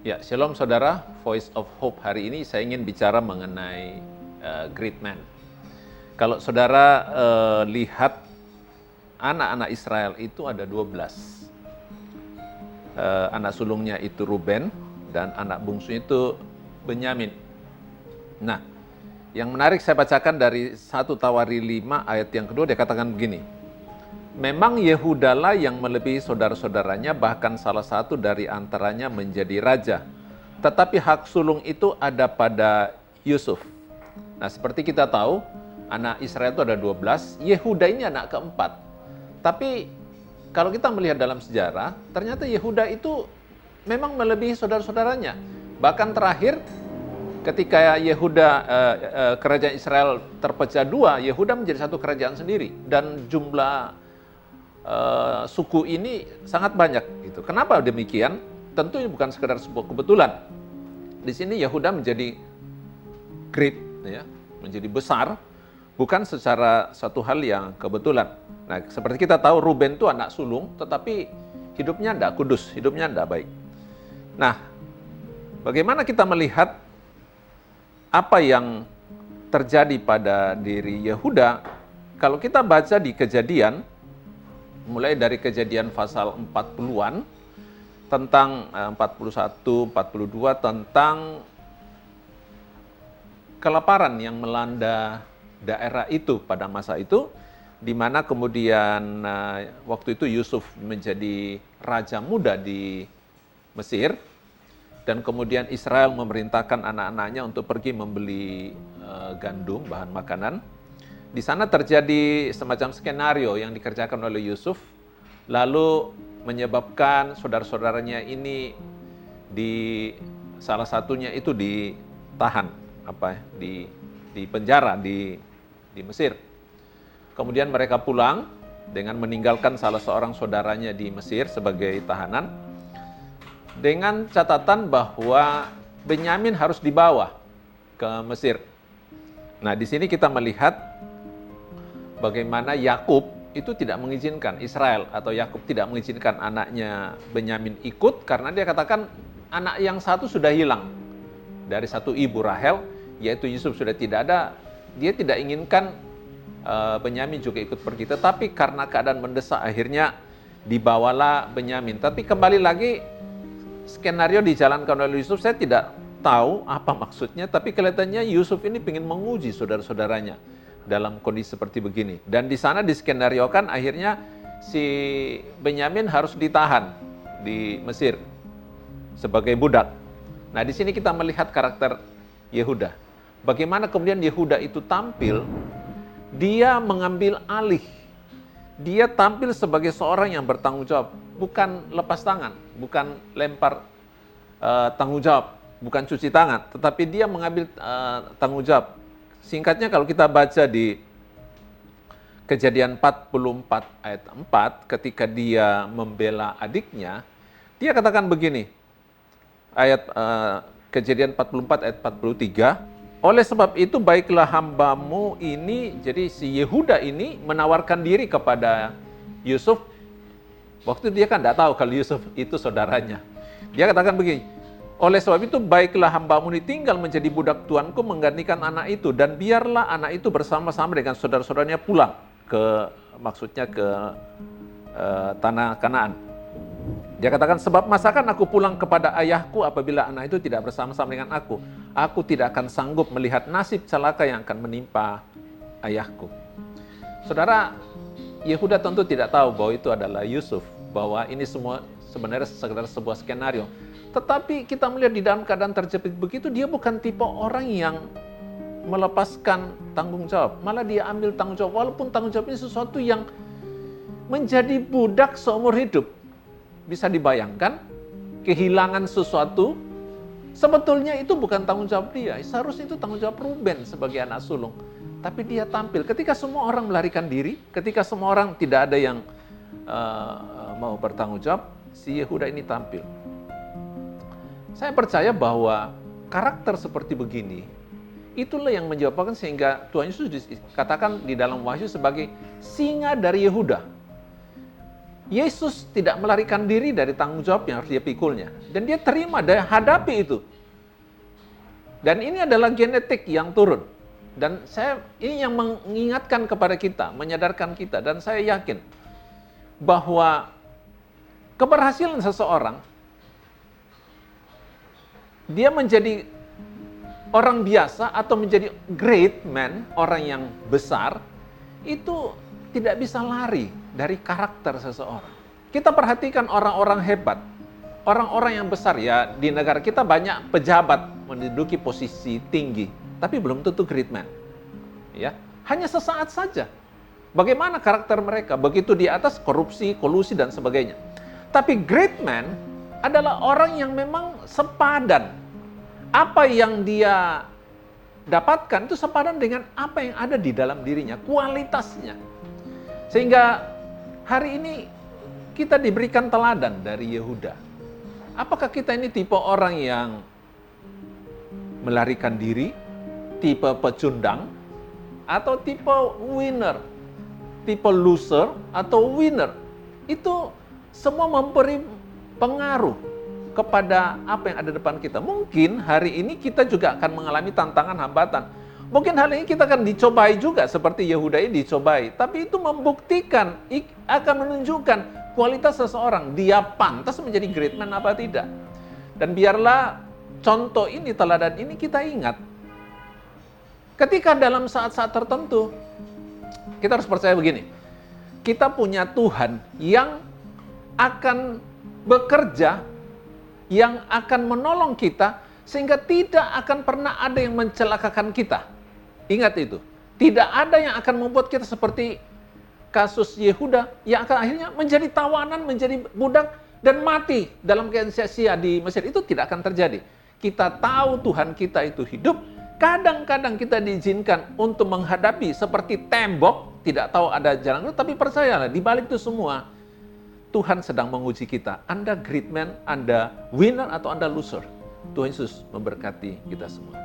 Ya, shalom saudara, Voice of Hope hari ini saya ingin bicara mengenai great man. Kalau saudara lihat anak-anak Israel itu ada 12. Anak sulungnya itu Ruben dan anak bungsu itu Benyamin. Nah, yang menarik saya bacakan dari 1 Tawari 5 ayat yang kedua, dia katakan begini. Memang Yehuda lah yang melebihi saudara-saudaranya, bahkan salah satu dari antaranya menjadi raja. Tetapi hak sulung itu ada pada Yusuf. Nah, seperti kita tahu, anak Israel itu ada 12, Yehuda ini anak keempat. Tapi kalau kita melihat dalam sejarah, ternyata Yehuda itu memang melebihi saudara-saudaranya. Bahkan terakhir, ketika kerajaan Israel terpecah dua, Yehuda menjadi satu kerajaan sendiri. Dan jumlah suku ini sangat banyak. Gitu. Kenapa demikian? Tentu ini bukan sekedar sebuah kebetulan. Di sini Yehuda menjadi great, ya, menjadi besar, bukan secara satu hal yang kebetulan. Nah, seperti kita tahu Ruben itu anak sulung, tetapi hidupnya tidak kudus, hidupnya tidak baik. Nah, bagaimana kita melihat apa yang terjadi pada diri Yehuda? Kalau kita baca di Kejadian, mulai dari Kejadian pasal 40-an, tentang 41, 42, tentang kelaparan yang melanda daerah itu pada masa itu, di mana kemudian waktu itu Yusuf menjadi raja muda di Mesir, dan kemudian Israel memerintahkan anak-anaknya untuk pergi membeli gandum, bahan makanan. Di sana terjadi semacam skenario yang dikerjakan oleh Yusuf, lalu menyebabkan saudara-saudaranya ini salah satunya itu ditahan, di penjara di Mesir. Kemudian mereka pulang dengan meninggalkan salah seorang saudaranya di Mesir sebagai tahanan, dengan catatan bahwa Benyamin harus dibawa ke Mesir. Nah, di sini kita melihat bagaimana Yakub itu tidak mengizinkan Israel, atau Yakub tidak mengizinkan anaknya Benyamin ikut, karena dia katakan anak yang satu sudah hilang dari satu ibu, Rahel, yaitu Yusuf sudah tidak ada. Dia tidak inginkan Benyamin juga ikut pergi, tetapi karena keadaan mendesak akhirnya dibawalah Benyamin. Tapi kembali lagi, skenario dijalankan oleh Yusuf, saya tidak tahu apa maksudnya, tapi kelihatannya Yusuf ini ingin menguji saudara-saudaranya dalam kondisi seperti begini. Dan di sana diskenariokan akhirnya si Benyamin harus ditahan di Mesir sebagai budak. Nah, di sini kita melihat karakter Yehuda. Bagaimana kemudian Yehuda itu tampil, dia mengambil alih. Dia tampil sebagai seorang yang bertanggung jawab, bukan lepas tangan, bukan lempar tanggung jawab, bukan cuci tangan, tetapi dia mengambil tanggung jawab. Singkatnya kalau kita baca di Kejadian 44 ayat 4, ketika dia membela adiknya, dia katakan begini, Kejadian 44 ayat 43, oleh sebab itu baiklah hambamu ini, jadi si Yehuda ini menawarkan diri kepada Yusuf. Waktu itu dia kan tidak tahu kalau Yusuf itu saudaranya. Dia katakan begini, oleh sebab itu baiklah hambamu ini tinggal menjadi budak tuanku menggantikan anak itu, dan biarlah anak itu bersama-sama dengan saudara-saudaranya pulang ke tanah Kanaan. Dia katakan, sebab masakan aku pulang kepada ayahku apabila anak itu tidak bersama-sama dengan aku. Aku tidak akan sanggup melihat nasib celaka yang akan menimpa ayahku. Saudara, Yehuda tentu tidak tahu bahwa itu adalah Yusuf, bahwa ini semua sebenarnya sekedar sebuah skenario. Tetapi kita melihat di dalam keadaan terjepit begitu, dia bukan tipe orang yang melepaskan tanggung jawab. Malah dia ambil tanggung jawab, walaupun tanggung jawab ini sesuatu yang menjadi budak seumur hidup. Bisa dibayangkan, kehilangan sesuatu, sebetulnya itu bukan tanggung jawab dia. Seharusnya itu tanggung jawab Ruben sebagai anak sulung. Tapi dia tampil, ketika semua orang melarikan diri, ketika semua orang tidak ada yang mau bertanggung jawab, si Yehuda ini tampil. Saya percaya bahwa karakter seperti begini, itulah yang menyebabkan sehingga Tuhan Yesus dikatakan di dalam Wahyu sebagai singa dari Yehuda. Yesus tidak melarikan diri dari tanggung jawab yang harus dia pikulnya. Dan dia terima dan hadapi itu. Dan ini adalah genetik yang turun. Dan ini yang mengingatkan kepada kita, menyadarkan kita. Dan saya yakin bahwa keberhasilan seseorang, dia menjadi orang biasa atau menjadi great man, orang yang besar, itu tidak bisa lari dari karakter seseorang. Kita perhatikan orang-orang hebat, orang-orang yang besar ya, di negara kita banyak pejabat menduduki posisi tinggi, tapi belum tentu great man. Ya, hanya sesaat saja. Bagaimana karakter mereka? Begitu di atas korupsi, kolusi dan sebagainya. Tapi great man adalah orang yang memang sepadan. Apa yang dia dapatkan itu sepadan dengan apa yang ada di dalam dirinya, kualitasnya. Sehingga hari ini kita diberikan teladan dari Yehuda. Apakah kita ini tipe orang yang melarikan diri, tipe pecundang, atau tipe winner, tipe loser, atau winner? Itu semua memberi pengaruh kepada apa yang ada depan kita. Mungkin hari ini kita juga akan mengalami tantangan, hambatan. Mungkin hari ini kita akan dicobai juga seperti Yehuda ini dicobai. Tapi itu membuktikan, akan menunjukkan kualitas seseorang. Dia pantas menjadi great man apa tidak. Dan biarlah contoh ini, teladan ini kita ingat. Ketika dalam saat-saat tertentu, kita harus percaya begini. Kita punya Tuhan yang akan bekerja, yang akan menolong kita, sehingga tidak akan pernah ada yang mencelakakan kita. Ingat itu. Tidak ada yang akan membuat kita seperti kasus Yehuda, yang akan akhirnya menjadi tawanan, menjadi budak, dan mati dalam keadaan sia-sia di Mesir. Itu tidak akan terjadi. Kita tahu Tuhan kita itu hidup. Kadang-kadang kita diizinkan untuk menghadapi seperti tembok, tidak tahu ada jalan, tapi percayalah, di balik itu semua, Tuhan sedang menguji kita. Anda great man, Anda winner, atau Anda loser. Tuhan Yesus memberkati kita semua.